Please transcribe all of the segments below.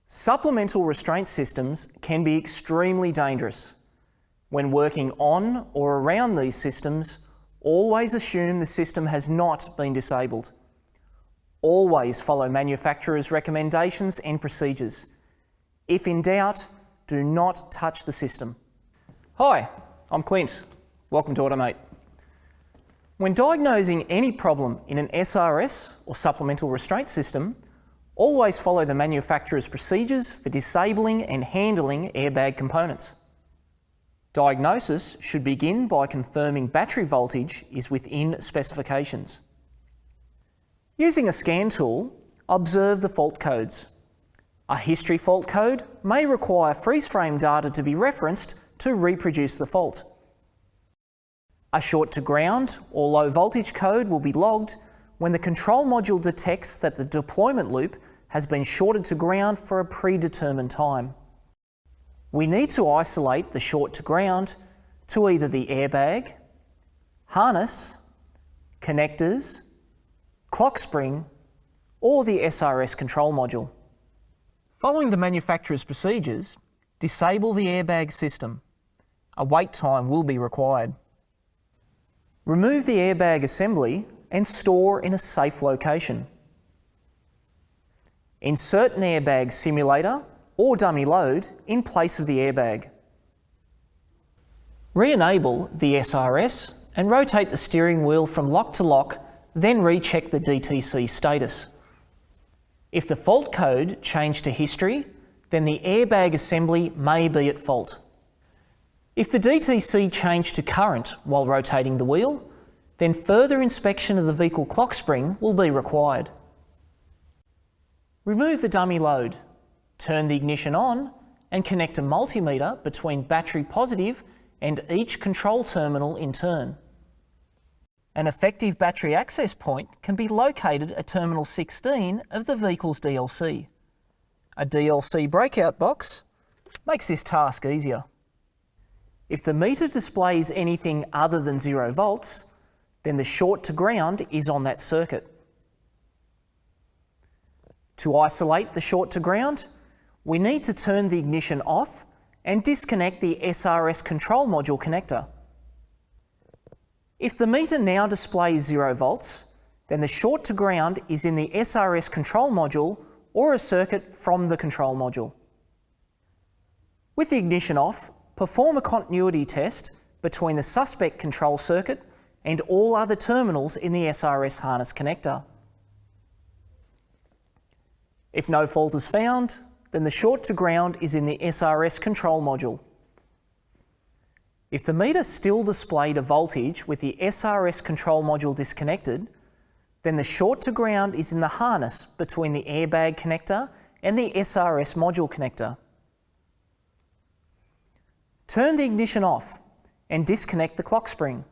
Supplemental restraint systems can be extremely dangerous. When working on or around these systems, always assume the system has not been disabled. Always follow manufacturer's recommendations and procedures. If in doubt, do not touch the system. Hi, I'm Clint. Welcome to Automate. When diagnosing any problem in an SRS or supplemental restraint system, always follow the manufacturer's procedures for disabling and handling airbag components. Diagnosis should begin by confirming battery voltage is within specifications. Using a scan tool, observe the fault codes. A history fault code may require freeze frame data to be referenced to reproduce the fault. A short to ground or low voltage code will be logged when the control module detects that the deployment loop has been shorted to ground for a predetermined time. We need to isolate the short to ground to either the airbag, harness, connectors, clock spring, or the SRS control module. Following the manufacturer's procedures, disable the airbag system. A wait time will be required. Remove the airbag assembly and store in a safe location. Insert an airbag simulator or dummy load in place of the airbag. Re-enable the SRS and rotate the steering wheel from lock to lock, then recheck the DTC status. If the fault code changed to history, then the airbag assembly may be at fault. If the DTC changed to current while rotating the wheel, then further inspection of the vehicle clock spring will be required. Remove the dummy load, turn the ignition on and connect a multimeter between battery positive and each control terminal in turn. An effective battery access point can be located at terminal 16 of the vehicle's DLC. A DLC breakout box makes this task easier. If the meter displays anything other than 0 volts, then the short to ground is on that circuit. To isolate the short to ground, we need to turn the ignition off and disconnect the SRS control module connector. If the meter now displays 0 volts, then the short to ground is in the SRS control module or a circuit from the control module. With the ignition off, perform a continuity test between the suspect control circuit and all other terminals in the SRS harness connector. If no fault is found, then the short to ground is in the SRS control module. If the meter still displayed a voltage with the SRS control module disconnected, then the short to ground is in the harness between the airbag connector and the SRS module connector. Turn the ignition off and disconnect the clock spring.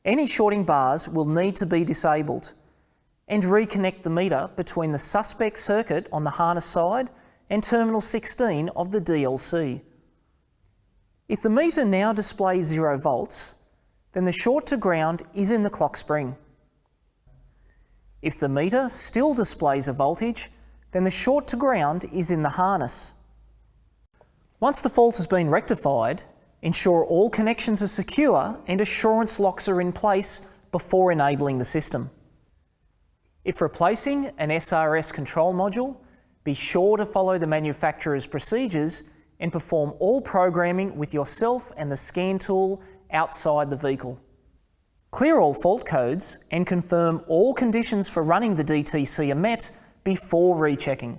Any shorting bars will need to be disabled, and reconnect the meter between the suspect circuit on the harness side and terminal 16 of the DLC. If the meter now displays 0 volts, then the short to ground is in the clock spring. If the meter still displays a voltage, then the short to ground is in the harness. Once the fault has been rectified, ensure all connections are secure and assurance locks are in place before enabling the system. If replacing an SRS control module, be sure to follow the manufacturer's procedures and perform all programming with yourself and the scan tool outside the vehicle. Clear all fault codes and confirm all conditions for running the DTC are met before rechecking.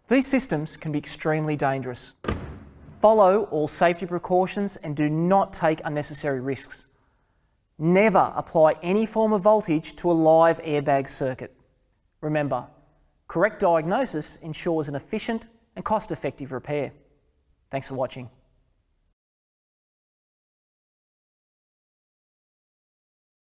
These systems can be extremely dangerous. Follow all safety precautions and do not take unnecessary risks. Never apply any form of voltage to a live airbag circuit. Remember, correct diagnosis ensures an efficient and cost-effective repair. Thanks for watching.